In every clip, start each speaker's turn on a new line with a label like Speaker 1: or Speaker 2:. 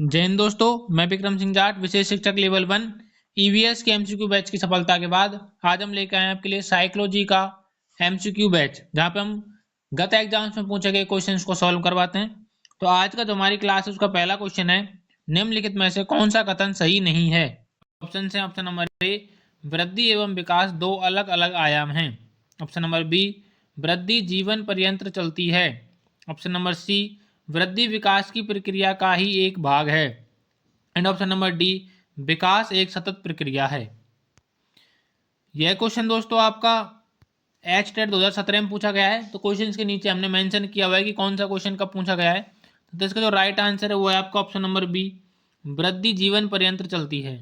Speaker 1: जय हिंद दोस्तों, मैं विक्रम सिंह जाट, विशेष शिक्षक लेवल 1 ईवीएस के एमसीक्यू बैच की सफलता के बाद आज हम लेकर आए हैं आपके लिए साइकोलॉजी का एमसीक्यू बैच, जहां पे हम गत एग्जाम्स में पूछे गए क्वेश्चंस को सॉल्व करवाते हैं। तो आज का जो हमारी क्लास है उसका पहला क्वेश्चन है, निम्नलिखित में से कौन सा कथन सही नहीं है। ऑप्शन है, ऑप्शन नंबर ए, वृद्धि एवं विकास दो अलग अलग आयाम हैं। ऑप्शन नंबर बी, वृद्धि जीवन पर्यंत चलती है। ऑप्शन नंबर सी, वृद्धि विकास की प्रक्रिया का ही एक भाग है। एंड ऑप्शन नंबर डी, विकास एक सतत प्रक्रिया है। यह क्वेश्चन दोस्तों आपका एच टेट 2017 में पूछा गया है। तो क्वेश्चन के नीचे हमने मेंशन किया हुआ है कि कौन सा क्वेश्चन कब पूछा गया है। तो इसका जो राइट आंसर है वो है आपका ऑप्शन नंबर बी, वृद्धि जीवन पर्यंत चलती है।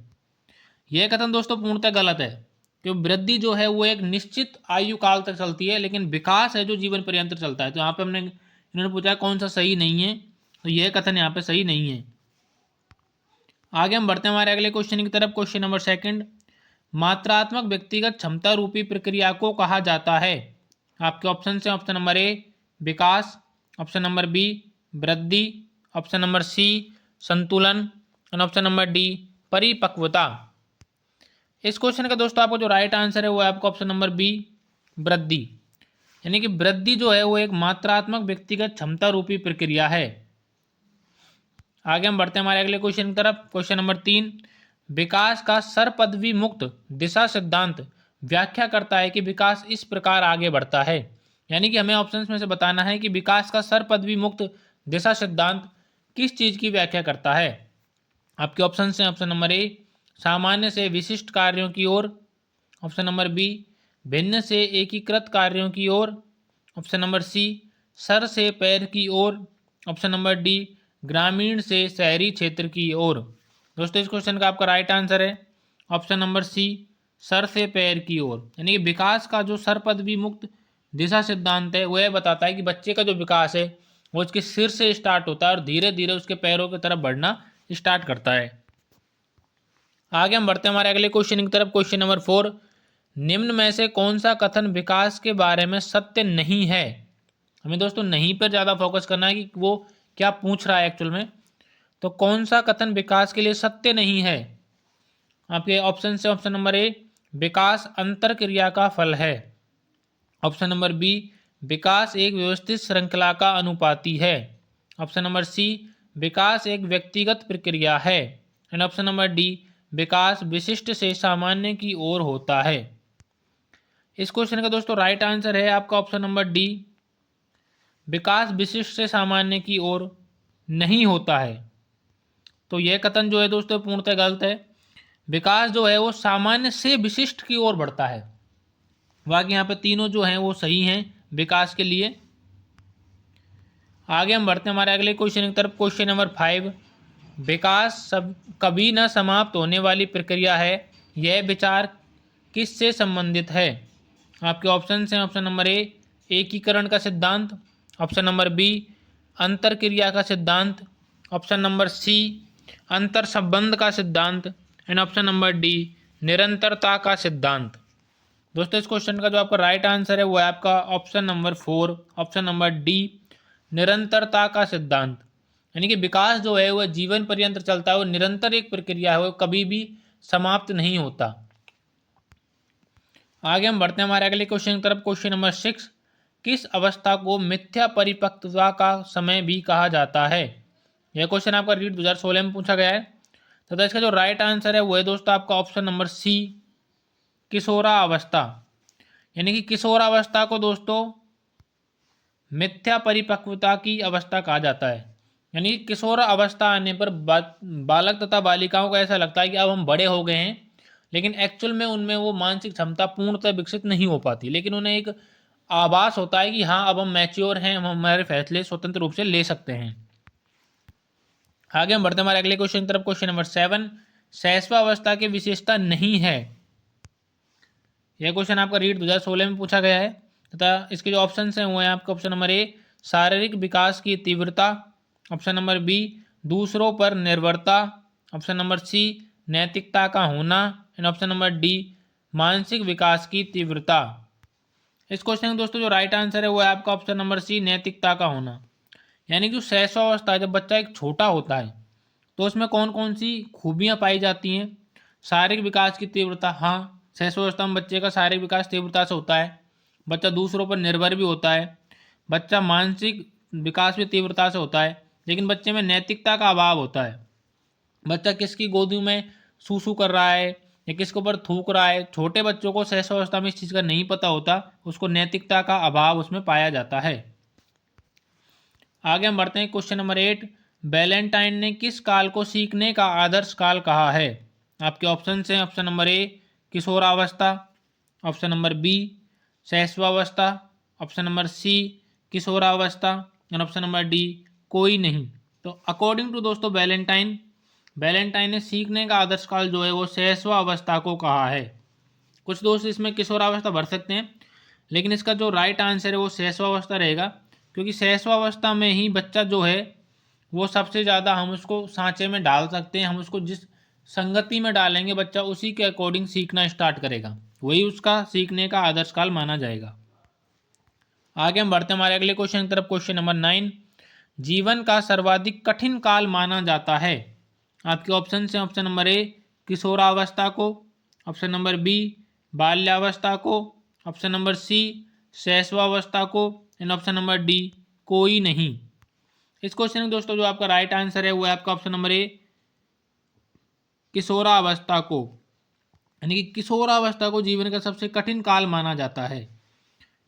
Speaker 1: यह कथन दोस्तों पूर्णतः गलत है, क्योंकि वृद्धि जो है वो एक निश्चित आयु काल तक चलती है, लेकिन विकास है जो जीवन पर्यंत चलता है। तो यहाँ पे इन्होंने पूछा कौन सा सही नहीं है, तो यह कथन यहाँ पे सही नहीं है। आगे हम बढ़ते हैं हमारे अगले क्वेश्चन की तरफ। क्वेश्चन नंबर सेकंड, मात्रात्मक व्यक्तिगत क्षमता रूपी प्रक्रिया को कहा जाता है। आपके ऑप्शन है, ऑप्शन नंबर ए विकास, ऑप्शन नंबर बी वृद्धि, ऑप्शन नंबर सी संतुलन और ऑप्शन नंबर डी परिपक्वता। इस क्वेश्चन का दोस्तों आपको जो राइट आंसर है वो है आपका ऑप्शन नंबर बी वृद्धि। यानी कि वृद्धि जो है वो एक मात्रात्मक व्यक्तिगत क्षमता रूपी प्रक्रिया है। आगे हम बढ़ते हैं हमारे अगले क्वेश्चन की तरफ। क्वेश्चन नंबर 3, विकास का सर्वपदवी मुक्त दिशा सिद्धांत व्याख्या करता है कि विकास इस प्रकार आगे बढ़ता है। यानी कि हमें ऑप्शंस में से बताना है कि विकास का सर्वपदवी मुक्त दिशा सिद्धांत किस चीज की व्याख्या करता है। आपके ऑप्शन हैं, ऑप्शन नंबर ए सामान्य से विशिष्ट कार्यों की ओर, ऑप्शन नंबर बी भिन्न से एकीकृत कार्यों की ओर, ऑप्शन नंबर सी सर से पैर की ओर, ऑप्शन नंबर डी ग्रामीण से शहरी क्षेत्र की ओर। दोस्तों इस क्वेश्चन का आपका राइट आंसर है ऑप्शन नंबर सी सर से पैर की ओर। यानी कि विकास का जो सर्वपदवी मुक्त दिशा सिद्धांत है वो यह बताता है कि बच्चे का जो विकास है वो उसके सिर से स्टार्ट होता है और धीरे धीरे उसके पैरों की तरफ बढ़ना स्टार्ट करता है। आगे हम बढ़ते हैं हमारे अगले क्वेश्चन की तरफ। क्वेश्चन नंबर 4, निम्न में से कौन सा कथन विकास के बारे में सत्य नहीं है। हमें दोस्तों नहीं पर ज़्यादा फोकस करना है कि वो क्या पूछ रहा है एक्चुअल में। तो कौन सा कथन विकास के लिए सत्य नहीं है। आपके ऑप्शन से, ऑप्शन नंबर ए विकास अंतर क्रिया का फल है, ऑप्शन नंबर बी विकास एक व्यवस्थित श्रृंखला का अनुपाती है, ऑप्शन नंबर सी विकास एक व्यक्तिगत प्रक्रिया है, एंड ऑप्शन नंबर डी विकास विशिष्ट से सामान्य की ओर होता है। इस क्वेश्चन का दोस्तों राइट आंसर है आपका ऑप्शन नंबर डी, विकास विशिष्ट से सामान्य की ओर नहीं होता है। तो यह कथन जो है दोस्तों पूर्णतः गलत है। विकास जो है वो सामान्य से विशिष्ट की ओर बढ़ता है। बाकी यहाँ पे तीनों जो हैं वो सही हैं विकास के लिए। आगे हम बढ़ते हैं हमारे अगले क्वेश्चन की तरफ। क्वेश्चन नंबर 5, विकास सब कभी न समाप्त होने वाली प्रक्रिया है, यह विचार किससे संबंधित है। आपके ऑप्शन हैं, ऑप्शन नंबर ए एकीकरण का सिद्धांत, ऑप्शन नंबर बी अंतर क्रिया का सिद्धांत, ऑप्शन नंबर सी अंतर संबंध का सिद्धांत, एंड ऑप्शन नंबर डी निरंतरता का सिद्धांत। दोस्तों इस क्वेश्चन का जो आपका राइट आंसर है वो है आपका option number 4, option number D निरंतरता का सिद्धांत। यानी कि विकास जो है वह जीवन पर्यंत चलता है, वो निरंतर एक प्रक्रिया है, वो कभी भी समाप्त नहीं होता। आगे हम बढ़ते हैं हमारे अगले क्वेश्चन की तरफ। क्वेश्चन नंबर 6, किस अवस्था को मिथ्या परिपक्वता का समय भी कहा जाता है। यह क्वेश्चन आपका रीट 2016 में पूछा गया है। तथा इसका जो राइट आंसर है वो है दोस्तों आपका ऑप्शन नंबर सी किशोरावस्था। यानी कि किशोरावस्था को दोस्तों मिथ्या परिपक्वता की अवस्था कहा जाता है। यानी किशोर अवस्था आने पर बालक तथा बालिकाओं को ऐसा लगता है कि अब हम बड़े हो गए हैं, लेकिन एक्चुअल में उनमें वो मानसिक क्षमता पूर्णतः विकसित नहीं हो पाती, लेकिन उन्हें एक आभास होता है कि हाँ अब हम मैच्योर हैं, हम हमारे फैसले स्वतंत्र रूप से ले सकते हैं। आगे हम बढ़ते हमारे अगले क्वेश्चन की तरफ। क्वेश्चन नंबर 7, शैशवावस्था की विशेषता नहीं है। यह क्वेश्चन आपका रीट 2016 में पूछा गया है तथा इसके जो ऑप्शन हैं वो हैं आपका ऑप्शन नंबर ए शारीरिक विकास की तीव्रता, ऑप्शन नंबर बी दूसरों पर निर्भरता, ऑप्शन नंबर सी नैतिकता का होना, एंड ऑप्शन नंबर डी मानसिक विकास की तीव्रता। इस क्वेश्चन का दोस्तों जो राइट आंसर है वो है आपका ऑप्शन नंबर सी नैतिकता का होना। यानी कि शैशवावस्था जब बच्चा एक छोटा होता है तो उसमें कौन कौन सी खूबियाँ पाई जाती हैं? शारीरिक विकास की तीव्रता, हाँ, शैशवावस्था में बच्चे का शारीरिक विकास तीव्रता से होता है। बच्चा दूसरों पर निर्भर भी होता है। बच्चा मानसिक विकास भी तीव्रता से होता है। लेकिन बच्चे में नैतिकता का अभाव होता है। बच्चा किसकी गोदी में सूसू कर रहा है या किसके ऊपर थूक रहा है, छोटे बच्चों को शैशवावस्था में इस चीज़ का नहीं पता होता, उसको नैतिकता का अभाव उसमें पाया जाता है। आगे हम बढ़ते हैं क्वेश्चन नंबर 8। बैलेंटाइन ने किस काल को सीखने का आदर्श काल कहा है? आपके ऑप्शन हैं, ऑप्शन नंबर ए किशोरावस्था, ऑप्शन नंबर बी शैशवावस्था, ऑप्शन नंबर सी किशोरावस्था और ऑप्शन नंबर डी कोई नहीं। तो अकॉर्डिंग टू दोस्तों बैलेंटाइन ने सीखने का आदर्श काल जो है वो शैशवावस्था को कहा है। कुछ दोस्त इसमें किशोरावस्था भर सकते हैं, लेकिन इसका जो राइट आंसर है वो शैशवावस्था रहेगा, क्योंकि शैशवावस्था में ही बच्चा जो है वो सबसे ज़्यादा हम उसको सांचे में डाल सकते हैं। हम उसको जिस संगति में डालेंगे बच्चा उसी के अकॉर्डिंग सीखना स्टार्ट करेगा, वही उसका सीखने का आदर्श काल माना जाएगा। आगे हम बढ़ते हैं हमारे अगले क्वेश्चन की तरफ। Question number 9। जीवन का सर्वाधिक कठिन काल माना जाता है? आपके ऑप्शन हैं, ऑप्शन नंबर ए किशोरावस्था को, ऑप्शन नंबर बी बाल्यावस्था को, ऑप्शन नंबर सी शैशवावस्था को एंड ऑप्शन नंबर डी कोई नहीं। इस क्वेश्चन में दोस्तों जो आपका राइट आंसर है वो है आपका ऑप्शन नंबर ए किशोरावस्था को, यानी कि किशोरावस्था को जीवन का सबसे कठिन काल माना जाता है।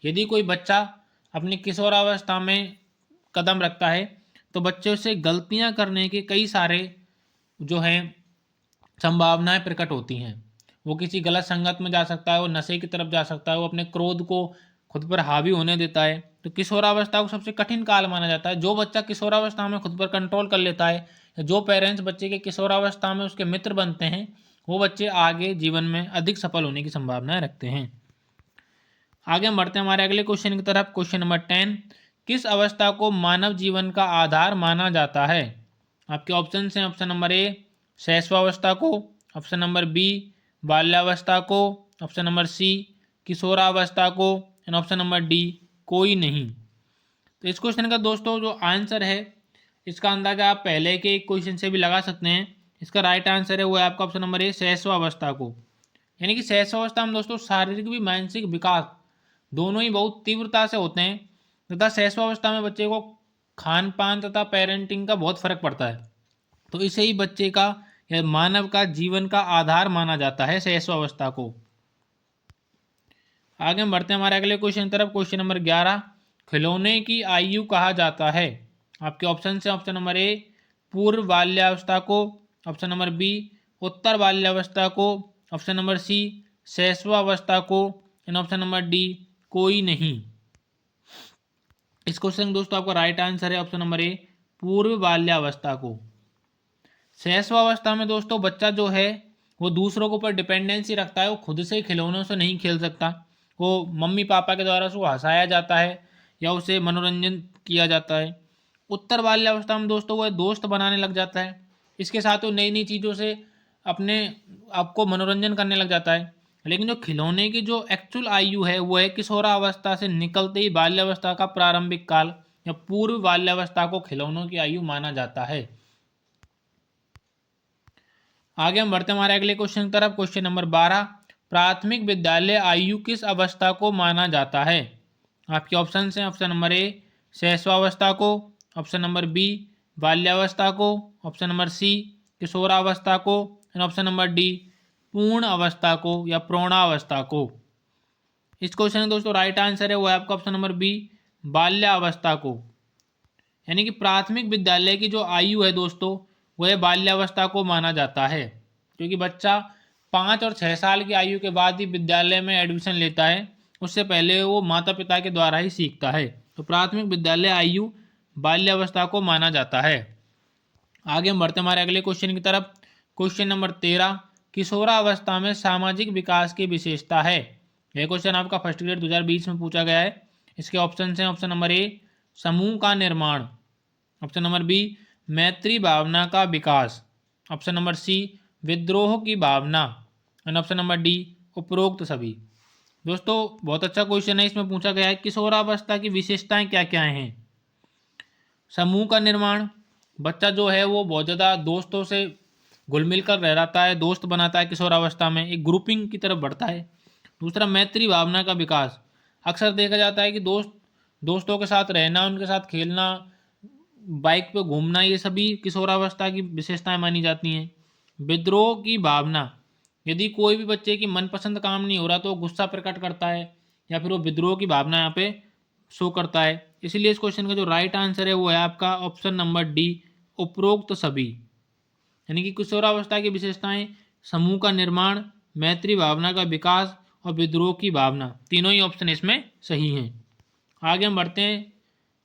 Speaker 1: यदि कोई बच्चा अपनी किशोरावस्था में कदम रखता है तो बच्चे से गलतियां करने के कई सारे जो हैं संभावनाएं प्रकट होती हैं। वो किसी गलत संगत में जा सकता है, वो नशे की तरफ जा सकता है, वो अपने क्रोध को खुद पर हावी होने देता है। तो किशोरावस्था को सबसे कठिन काल माना जाता है। जो बच्चा किशोरावस्था में खुद पर कंट्रोल कर लेता है, जो पेरेंट्स बच्चे के किशोरावस्था में उसके मित्र बनते हैं, वो बच्चे आगे जीवन में अधिक सफल होने की संभावनाएं रखते हैं। आगे हम बढ़ते हैं हमारे अगले क्वेश्चन की तरफ। Question number 10। किस अवस्था को मानव जीवन का आधार माना जाता है? आपके ऑप्शन हैं, ऑप्शन नंबर ए शैशवावस्था को, ऑप्शन नंबर बी बाल्यावस्था को, ऑप्शन नंबर सी किशोरावस्था को एंड ऑप्शन नंबर डी कोई नहीं। तो इस क्वेश्चन का दोस्तों जो आंसर है इसका अंदाजा आप पहले के एक क्वेश्चन से भी लगा सकते हैं। इसका राइट आंसर है वो है आपका ऑप्शन नंबर ए शैशवावस्था को, यानी कि शैशवावस्था में दोस्तों शारीरिक भी मानसिक विकास दोनों ही बहुत तीव्रता से होते हैं तथा शैशवावस्था में बच्चे को खान पान तथा पेरेंटिंग का बहुत फर्क पड़ता है। तो इसे ही बच्चे का या मानव का जीवन का आधार माना जाता है शैशवावस्था को। आगे हम बढ़ते हैं हमारे अगले क्वेश्चन की तरफ। Question number 11। खिलौने की आयु कहा जाता है? आपके ऑप्शन से ऑप्शन नंबर ए पूर्व बाल्यावस्था को, ऑप्शन नंबर बी उत्तर बाल्यावस्था को, ऑप्शन नंबर सी शैशवावस्था को एंड ऑप्शन नंबर डी कोई नहीं। इस क्वेश्चन दोस्तों आपका राइट आंसर है ऑप्शन नंबर ए पूर्व बाल्यावस्था को। शैशवावस्था में दोस्तों बच्चा जो है वो दूसरों के ऊपर डिपेंडेंसी रखता है, वो खुद से खिलौनों से नहीं खेल सकता, वो मम्मी पापा के द्वारा उसको हंसाया जाता है या उसे मनोरंजन किया जाता है। उत्तर बाल्यावस्था में दोस्तों वो दोस्त बनाने लग जाता है, इसके साथ वो नई नई चीज़ों से अपने आपको मनोरंजन करने लग जाता है। लेकिन जो खिलौने की जो एक्चुअल आयु है वो है किशोरावस्था से निकलते ही बाल्यावस्था का प्रारंभिक काल या पूर्व बाल्यावस्था को खिलौनों की आयु माना जाता है। आगे हम बढ़ते हैं हमारे अगले क्वेश्चन की तरफ। Question number 12। प्राथमिक विद्यालय आयु किस अवस्था को माना जाता है? आपके ऑप्शन हैं, ऑप्शन नंबर ए शैशवावस्था को, ऑप्शन नंबर बी बाल्यावस्था को, ऑप्शन नंबर सी किशोरावस्था को एंड ऑप्शन नंबर डी पूर्ण अवस्था को या प्रौढ़ावस्था को। इस क्वेश्चन का दोस्तों राइट आंसर है वो है आपका ऑप्शन नंबर बी बाल्यावस्था को, यानी कि प्राथमिक विद्यालय की जो आयु है दोस्तों वह बाल्यावस्था को माना जाता है, क्योंकि बच्चा 5 और 6 साल की आयु के बाद ही विद्यालय में एडमिशन लेता है, उससे पहले वो माता पिता के द्वारा ही सीखता है। तो प्राथमिक विद्यालय आयु बाल्यावस्था को माना जाता है। आगे हम बढ़ते हमारे अगले क्वेश्चन की तरफ। Question number 13। किशोरावस्था में सामाजिक विकास की विशेषता है? यह क्वेश्चन आपका फर्स्ट ग्रेड 2020 में पूछा गया है। इसके ऑप्शन हैं, ऑप्शन नंबर ए समूह का निर्माण, ऑप्शन नंबर बी मैत्री भावना का विकास, ऑप्शन नंबर सी विद्रोह की भावना एंड ऑप्शन नंबर डी उपरोक्त सभी। दोस्तों बहुत अच्छा क्वेश्चन है। इसमें पूछा गया है किशोरावस्था की विशेषताएं क्या क्या हैं। समूह का निर्माण, बच्चा जो है वो बहुत ज़्यादा दोस्तों से घुल मिल कर रह रहता है, दोस्त बनाता है किशोरावस्था में, एक ग्रुपिंग की तरफ बढ़ता है। दूसरा, मैत्री भावना का विकास। अक्सर देखा जाता है कि दोस्तों के साथ रहना, उनके साथ खेलना, बाइक पे घूमना, ये सभी किशोरावस्था की विशेषताएं मानी जाती हैं। विद्रोह की भावना, यदि कोई भी बच्चे की मनपसंद काम नहीं हो रहा तो वो गुस्सा प्रकट करता है या फिर वो विद्रोह की भावना यहाँ पे शो करता है। इसलिए इस क्वेश्चन का जो राइट आंसर है वो है आपका ऑप्शन नंबर डी, उपरोक्त सभी। यानी कि किशोरावस्था की विशेषताएं समूह का निर्माण, मैत्री भावना का विकास और विद्रोह की भावना, तीनों ही ऑप्शन इसमें सही हैं। आगे हम बढ़ते हैं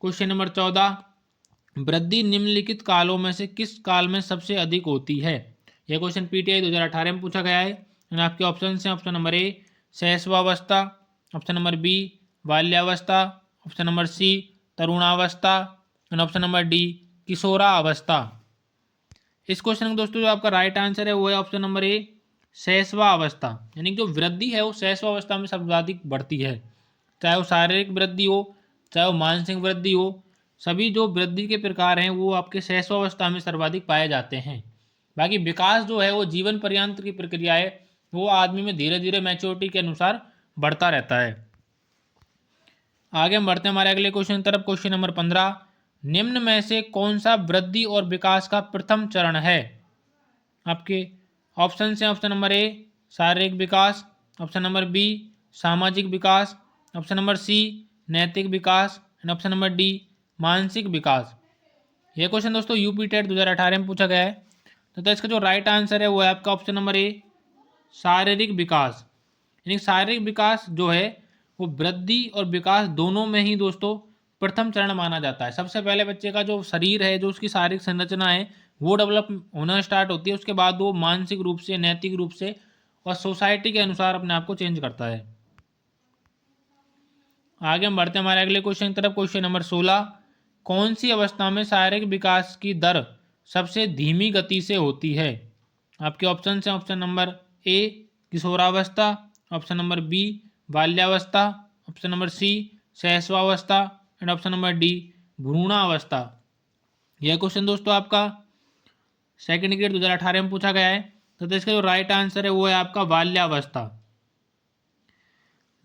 Speaker 1: क्वेश्चन नंबर 14। वृद्धि निम्नलिखित कालों में से किस काल में सबसे अधिक होती है? यह क्वेश्चन पीटीआई 2018 में पूछा गया है। और आपके ऑप्शन हैं ऑप्शन नंबर ए शैशवावस्था, ऑप्शन नंबर बी बाल्यावस्था, ऑप्शन नंबर सी तरुणावस्था और ऑप्शन नंबर डी किशोरावस्था। इस क्वेश्चन का दोस्तों जो आपका राइट आंसर है वो है ऑप्शन नंबर ए शैशवावस्था। यानी कि जो वृद्धि है वो शैशवावस्था में सर्वाधिक बढ़ती है, चाहे वो शारीरिक वृद्धि हो चाहे वो मानसिक वृद्धि हो। सभी जो वृद्धि के प्रकार हैं वो आपके शैशवावस्था में सर्वाधिक पाए जाते हैं। बाकी विकास जो है वो जीवन पर्यंत की प्रक्रिया है, वो आदमी में धीरे धीरे मैच्योरिटी के अनुसार बढ़ता रहता है। आगे हम बढ़ते हैं हमारे अगले क्वेश्चन की तरफ। Question number 15। निम्न में से कौन सा वृद्धि और विकास का प्रथम चरण है? आपके ऑप्शन हैं ऑप्शन नंबर ए शारीरिक विकास, ऑप्शन नंबर बी सामाजिक विकास, ऑप्शन नंबर सी नैतिक विकास एंड ऑप्शन नंबर डी मानसिक विकास। यह क्वेश्चन दोस्तों यूपी टेट 2018 में पूछा गया है। तो इसका जो राइट आंसर है वो है आपका ऑप्शन नंबर ए शारीरिक विकास। यानी शारीरिक विकास जो है वो वृद्धि और विकास दोनों में ही दोस्तों प्रथम चरण माना जाता है। सबसे पहले बच्चे का जो शरीर है, जो उसकी शारीरिक संरचना है वो डेवलप होना स्टार्ट होती है, उसके बाद वो मानसिक रूप से, नैतिक रूप से और सोसाइटी के अनुसार अपने आप को चेंज करता है। आगे हम बढ़ते हैं हमारे अगले क्वेश्चन की तरफ। Question number 16। कौन सी अवस्था में शारीरिक विकास की दर सबसे धीमी गति से होती है? आपके ऑप्शन हैं ऑप्शन नंबर ए किशोरावस्था, ऑप्शन नंबर बी बाल्यावस्था, ऑप्शन नंबर सी शैशवावस्था एंड ऑप्शन नंबर डी भ्रूणावस्था। यह क्वेश्चन दोस्तों आपका सेकंड ग्रेड 2018 में पूछा गया है। तो इसका जो राइट आंसर है वो है आपका बाल्यावस्था।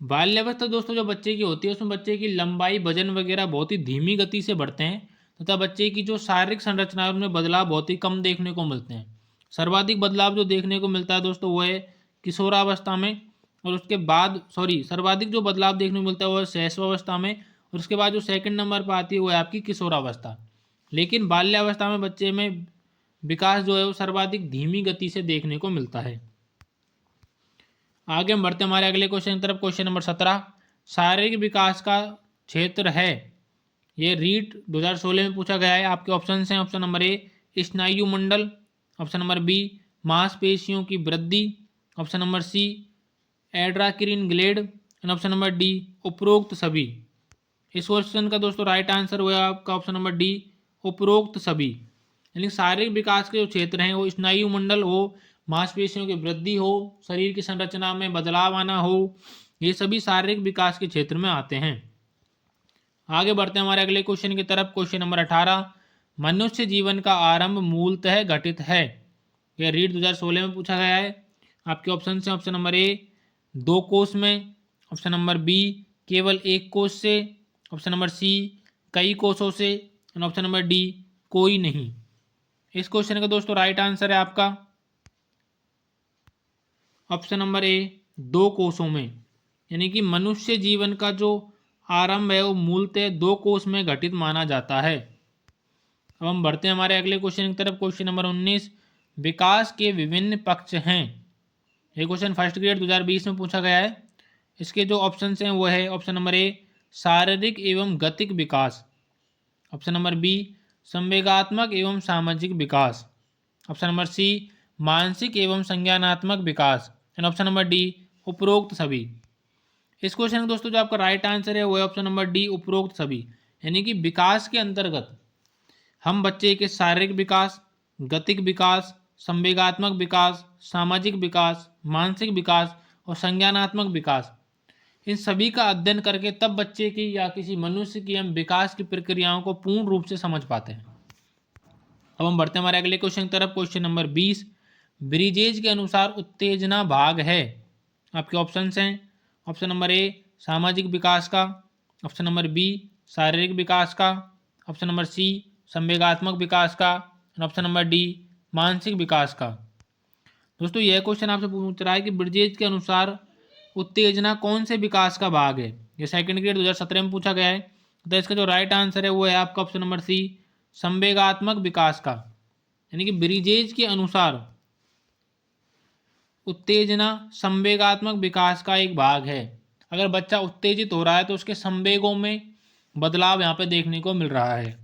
Speaker 1: बाल्यावस्था दोस्तों जो बच्चे की होती है उसमें बच्चे की लंबाई, वजन वगैरह बहुत ही धीमी गति से बढ़ते हैं तथा बच्चे की जो शारीरिक संरचना है उनमें बदलाव बहुत ही कम देखने को मिलते हैं। सर्वाधिक बदलाव जो देखने को मिलता है दोस्तों वो है किशोरावस्था में, और उसके बाद सर्वाधिक जो बदलाव देखने को मिलता है वो है शैशवावस्था में, और उसके बाद जो सेकंड नंबर पर आती है वो है आपकी किशोरावस्था। लेकिन बाल्यावस्था में बच्चे में विकास जो है वो सर्वाधिक धीमी गति से देखने को मिलता है। आगे हम बढ़ते हैं हमारे अगले क्वेश्चन की तरफ। Question number 17। शारीरिक विकास का क्षेत्र है, ये रीट 2016 में पूछा गया है। आपके ऑप्शन हैं ऑप्शन नंबर ए स्नायु मंडल, ऑप्शन नंबर बी मांसपेशियों की वृद्धि, option number C endocrine gland and option number D उपरोक्त सभी। इस क्वेश्चन का दोस्तों राइट आंसर हुआ आपका ऑप्शन नंबर डी उपरोक्त सभी। यानी शारीरिक विकास के जो क्षेत्र हैं वो स्नायु मंडल हो, मांसपेशियों की वृद्धि हो, शरीर की संरचना में बदलाव आना हो, ये सभी शारीरिक विकास के क्षेत्र में आते हैं। आगे बढ़ते हैं हमारे अगले क्वेश्चन की तरफ। Question number 18। मनुष्य जीवन का आरंभ मूलतः घटित है, यह रीट 2016 में पूछा गया है। आपके ऑप्शन हैं ऑप्शन नंबर ए 2 कोष में, ऑप्शन नंबर बी केवल 1 कोष से, ऑप्शन नंबर सी कई कोषों से और ऑप्शन नंबर डी कोई नहीं। इस क्वेश्चन का दोस्तों राइट आंसर है आपका ऑप्शन नंबर ए 2 कोषों में। यानी कि मनुष्य जीवन का जो आरंभ है वो मूलतः 2 कोष में घटित माना जाता है। अब हम बढ़ते हैं हमारे अगले क्वेश्चन की तरफ। Question number 19। विकास के विभिन्न पक्ष हैं, ये क्वेश्चन फर्स्ट ग्रेड 2020 में पूछा गया है। इसके जो ऑप्शन हैं वो है ऑप्शन नंबर ए शारीरिक एवं गतिक विकास, ऑप्शन नंबर बी संवेगात्मक एवं सामाजिक विकास, ऑप्शन नंबर सी मानसिक एवं संज्ञानात्मक विकास एंड ऑप्शन नंबर डी उपरोक्त सभी। इस क्वेश्चन का दोस्तों जो आपका राइट आंसर है वो है ऑप्शन नंबर डी उपरोक्त सभी। यानी कि विकास के अंतर्गत हम बच्चे के शारीरिक विकास, गतिक विकास, संवेगात्मक विकास, सामाजिक विकास, मानसिक विकास और संज्ञानात्मक विकास, इन सभी का अध्ययन करके तब बच्चे की या किसी मनुष्य की हम विकास की प्रक्रियाओं को पूर्ण रूप से समझ पाते हैं। अब हम बढ़ते हैं हमारे अगले क्वेश्चन की तरफ। क्वेश्चन नंबर 20, ब्रिजेज के अनुसार उत्तेजना भाग है। आपके ऑप्शंस हैं, ऑप्शन नंबर ए सामाजिक विकास का, ऑप्शन नंबर बी शारीरिक विकास का, ऑप्शन नंबर सी संवेगात्मक विकास का, और ऑप्शन नंबर डी मानसिक विकास का। दोस्तों यह क्वेश्चन आपसे पूछ रहा है कि ब्रिजेज के अनुसार उत्तेजना कौन से विकास का भाग है। ये सेकंड ग्रेड 2017 में पूछा गया है। तो इसका जो राइट आंसर है वो है आपका ऑप्शन नंबर सी संवेगात्मक विकास का। यानी कि ब्रिजेज के अनुसार उत्तेजना संवेगात्मक विकास का एक भाग है। अगर बच्चा उत्तेजित हो रहा है तो उसके संवेगों में बदलाव यहाँ पे देखने को मिल रहा है।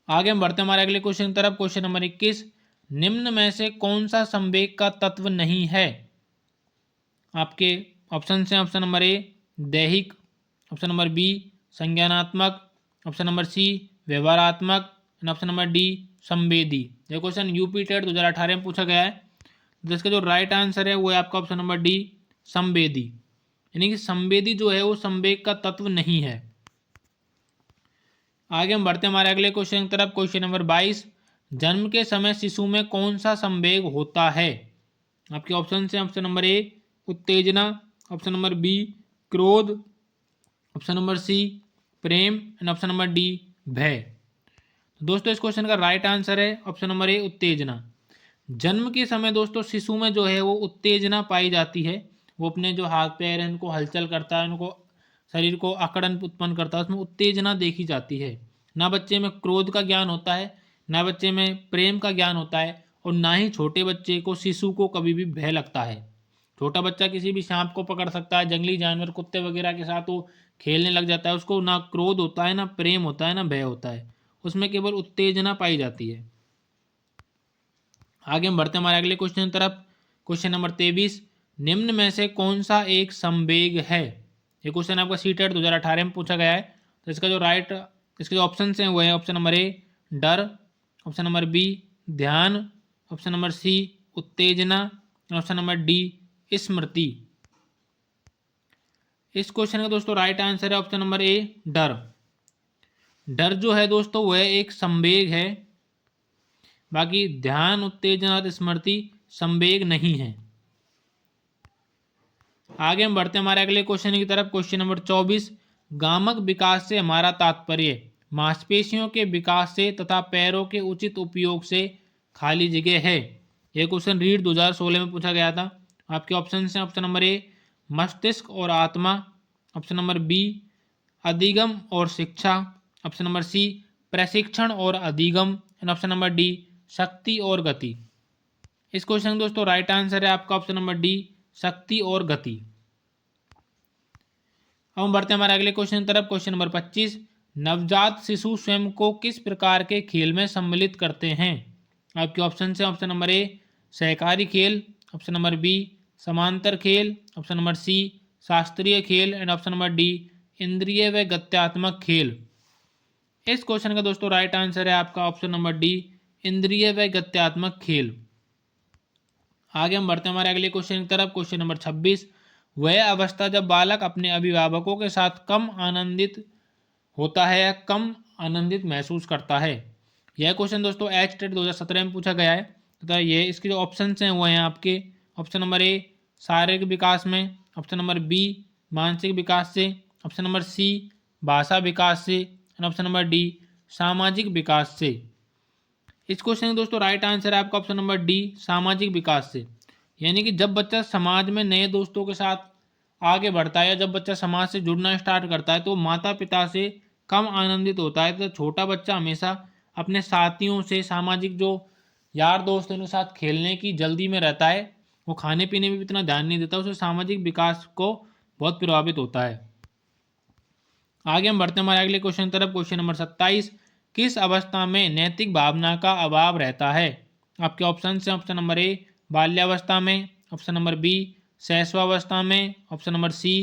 Speaker 1: आगे हम बढ़ते हैं हमारे अगले क्वेश्चन की तरफ। क्वेश्चन नंबर 21, निम्न में से कौन सा संवेग का तत्व नहीं है। आपके ऑप्शन हैं, ऑप्शन नंबर ए दैहिक, ऑप्शन नंबर बी संज्ञानात्मक, ऑप्शन नंबर सी व्यवहारात्मक, एंड ऑप्शन नंबर डी संवेदी। यह क्वेश्चन यूपी टेट 2018 में पूछा गया है। जिसका जो राइट आंसर है वो है आपका ऑप्शन नंबर डी संवेदी। यानी कि संवेदी जो है वो संवेग का तत्व नहीं है। आगे हम बढ़ते हैं हमारे अगले क्वेश्चन की तरफ। क्वेश्चन नंबर 22, जन्म के समय शिशु में कौन सा संवेग होता है। आपके ऑप्शन हैं, ऑप्शन नंबर ए उत्तेजना, ऑप्शन नंबर बी क्रोध, ऑप्शन नंबर सी प्रेम, एंड ऑप्शन नंबर डी भय। दोस्तों इस क्वेश्चन का राइट आंसर है ऑप्शन नंबर ए उत्तेजना। जन्म के समय दोस्तों शिशु में जो है वो उत्तेजना पाई जाती है। वो अपने जो हाथ पैर हैं उनको हलचल करता है, उनको शरीर को अकड़न उत्पन्न करता है, उसमें उत्तेजना देखी जाती है। ना बच्चे में क्रोध का ज्ञान होता है, ना बच्चे में प्रेम का ज्ञान होता है, और ना ही छोटे बच्चे को शिशु को कभी भी भय लगता है। छोटा बच्चा किसी भी सांप को पकड़ सकता है, जंगली जानवर कुत्ते वगैरह के साथ वो खेलने लग जाता है। उसको ना क्रोध होता है, ना प्रेम होता है, ना भय होता है। उसमें केवल उत्तेजना पाई जाती है। आगे हम बढ़ते हैं हमारे अगले क्वेश्चन की तरफ। क्वेश्चन नंबर 23, निम्न में से कौन सा एक संवेग है। ये क्वेश्चन आपका सीटेट 2018 में पूछा गया है। तो इसके जो ऑप्शन हैं वो है ऑप्शन नंबर ए डर, ऑप्शन नंबर बी ध्यान, ऑप्शन नंबर सी उत्तेजना, ऑप्शन नंबर डी स्मृति। इस क्वेश्चन का दोस्तों राइट आंसर है ऑप्शन नंबर ए डर। डर जो है दोस्तों वह एक संवेग है, बाकी ध्यान उत्तेजना और स्मृति संवेग नहीं है। आगे हम बढ़ते हैं हमारे अगले क्वेश्चन की तरफ। क्वेश्चन नंबर 24, गामक विकास से हमारा तात्पर्य मांसपेशियों के विकास से तथा पैरों के उचित उपयोग से खाली जगह है। यह क्वेश्चन रीड 2016 में पूछा गया था। आपके ऑप्शन हैं, ऑप्शन नंबर ए मस्तिष्क और आत्मा, ऑप्शन नंबर बी अधिगम और शिक्षा, ऑप्शन नंबर सी प्रशिक्षण और अधिगम, एंड ऑप्शन नंबर डी शक्ति और गति। इस क्वेश्चन का दोस्तों राइट आंसर है आपका ऑप्शन नंबर डी शक्ति और गति। अब हम बढ़ते हैं हमारे अगले क्वेश्चन की तरफ। क्वेश्चन नंबर 25, नवजात शिशु स्वयं को किस प्रकार के खेल में सम्मिलित करते हैं। आपके ऑप्शन हैं, ऑप्शन नंबर ए सहकारी खेल, ऑप्शन नंबर बी समांतर खेल, ऑप्शन नंबर सी शास्त्रीय खेल, एंड ऑप्शन नंबर डी इंद्रिय व गत्यात्मक खेल। इस क्वेश्चन का दोस्तों राइट आंसर है आपका ऑप्शन नंबर डी इंद्रिय व गत्यात्मक खेल। आगे हम बढ़ते हैं हमारे अगले क्वेश्चन की तरफ। क्वेश्चन नंबर 26, वह अवस्था जब बालक अपने अभिभावकों के साथ कम आनंदित होता है या कम आनंदित महसूस करता है। यह क्वेश्चन दोस्तों एच टेट 2017 में पूछा गया है तथा ये इसके जो ऑप्शन हैं वो हैं आपके ऑप्शन नंबर ए शारीरिक विकास में, ऑप्शन नंबर बी मानसिक विकास से, ऑप्शन नंबर सी भाषा विकास से, और ऑप्शन नंबर डी सामाजिक विकास से। इस क्वेश्चन का दोस्तों राइट आंसर है आपका ऑप्शन नंबर डी सामाजिक विकास से। यानी कि जब बच्चा समाज में नए दोस्तों के साथ आगे बढ़ता है या जब बच्चा समाज से जुड़ना स्टार्ट करता है तो माता पिता से कम आनंदित होता है। तो छोटा बच्चा हमेशा अपने साथियों से सामाजिक जो यार दोस्त हैं उनके साथ खेलने की जल्दी में रहता है। वो खाने पीने में भी इतना ध्यान नहीं देता, उससे सामाजिक विकास को बहुत प्रभावित होता है। आगे हम बढ़ते हैं हमारे अगले क्वेश्चन की तरफ। क्वेश्चन नंबर 27, किस अवस्था में नैतिक भावना का अभाव रहता है। आपके ऑप्शन हैं, ऑप्शन नंबर ए बाल्यावस्था में, ऑप्शन नंबर बी शैशवावस्था में, ऑप्शन नंबर सी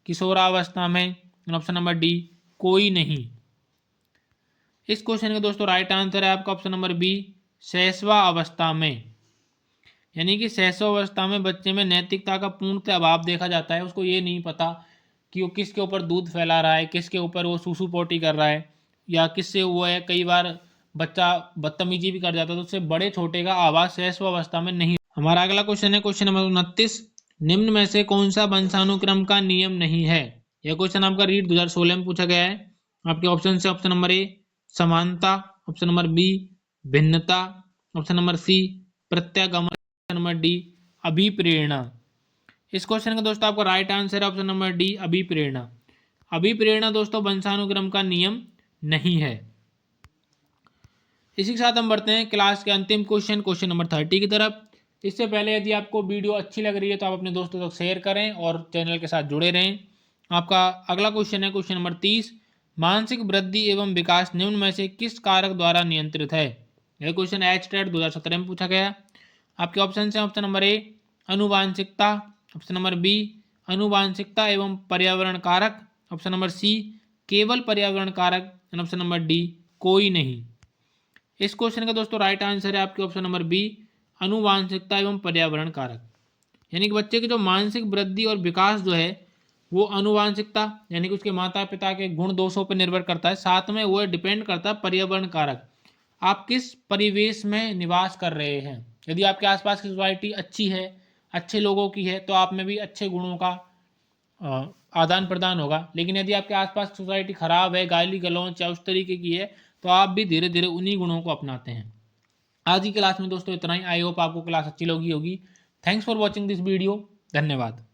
Speaker 1: किशोरावस्था में, और ऑप्शन नंबर डी कोई नहीं। इस क्वेश्चन का दोस्तों राइट आंसर है आपका ऑप्शन नंबर बी शैशवा अवस्था में। यानी कि शैशवावस्था में बच्चे में नैतिकता का पूर्णतः अभाव देखा जाता है। उसको ये नहीं पता कि वो किसके ऊपर दूध फैला रहा है, किसके ऊपर वो सूसू पोटी कर रहा है, या किससे वो है कई बार बच्चा बदतमीजी भी कर जाता है तो उससे बड़े छोटे का आवाज शैशवावस्था में नहीं। हमारा अगला क्वेश्चन है क्वेश्चन नंबर 29, निम्न में से कौन सा वंशानुक्रम का नियम नहीं है। यह क्वेश्चन आपका रीट 2016 में पूछा गया है। आपके ऑप्शन से ऑप्शन नंबर ए समानता, ऑप्शन नंबर बी भिन्नता, ऑप्शन नंबर सी प्रत्यागमन, ऑप्शन नंबर डी अभिप्रेरणा। इस क्वेश्चन का दोस्तों आपका राइट आंसर है ऑप्शन नंबर डी अभिप्रेरणा। अभिप्रेरणा दोस्तों वंशानुक्रम का नियम नहीं है। इसी के साथ हम बढ़ते हैं क्लास के अंतिम क्वेश्चन, क्वेश्चन नंबर 30 की तरफ। इससे पहले यदि आपको वीडियो अच्छी लग रही है तो आप अपने दोस्तों तक शेयर करें और चैनल के साथ जुड़े रहें। आपका अगला क्वेश्चन है क्वेश्चन नंबर 30, मानसिक वृद्धि एवं विकास निम्न में से किस कारक द्वारा नियंत्रित है। यह क्वेश्चन एचटेट 2017 में पूछा गया। आपके ऑप्शन है ऑप्शन नंबर ए अनुवांशिकता, ऑप्शन नंबर बी अनुवांशिकता एवं पर्यावरण कारक, ऑप्शन नंबर सी केवल पर्यावरण कारक, ऑप्शन नंबर डी कोई नहीं। इस क्वेश्चन का दोस्तों राइट आंसर है आपके ऑप्शन नंबर बी अनुवांशिकता एवं पर्यावरण कारक। यानी कि बच्चे की जो मानसिक वृद्धि और विकास जो है वो अनुवांशिकता यानी कि उसके माता पिता के गुण दोषों पर निर्भर करता है, साथ में वो डिपेंड करता है पर्यावरण कारक, आप किस परिवेश में निवास कर रहे हैं। यदि आपके आसपास की सोसाइटी अच्छी है, अच्छे लोगों की है, तो आप में भी अच्छे गुणों का आदान प्रदान होगा। लेकिन यदि आपके आसपास सोसाइटी खराब है, गाली गलौच या उस तरीके की है, तो आप भी धीरे धीरे उन्हीं गुणों को अपनाते हैं। आज की क्लास में दोस्तों इतना ही। आई होप आपको क्लास अच्छी लगी होगी। Thanks for watching this video. धन्यवाद।